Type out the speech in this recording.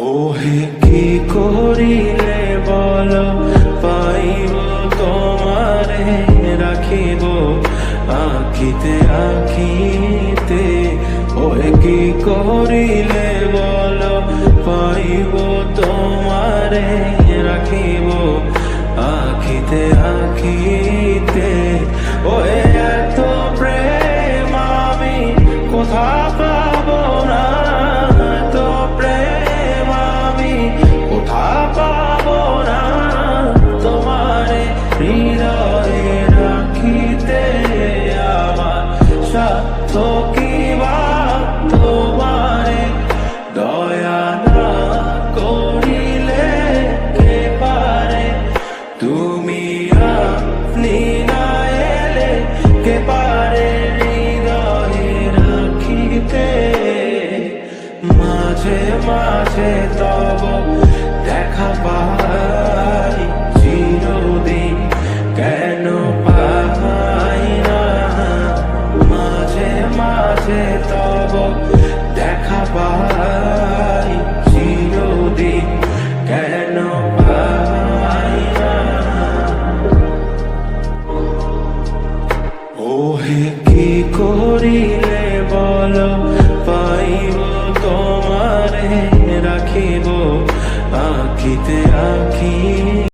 ওহে কি করিলে বল পাইব তোমারে রাখিব আখিতে আখিতে। ওহে কি করিলে বল পাইব তোমারে রাখিব আখিতে আখিতে। ওহে এত প্রেম আমি কোথা পাবো না, এত প্রেম আমি কোথা পাবো না। তোমারে হৃদয়ে রাখিতে আমার সাধ্য কি বা তোমারে দয়া না করিলে কে পারে। তুমি আপনি না এলে কে পারে হৃদয়ে রাখিতে। মাঝে মাঝে তব দেখা পাই চিরদিন কেন পাই না। মাঝে মাঝে তব দেখা পাই চিরদিন কেন পাই না। ওহে কি করিলে বল পাইব তোমারে রাখিব আখিতে আখি।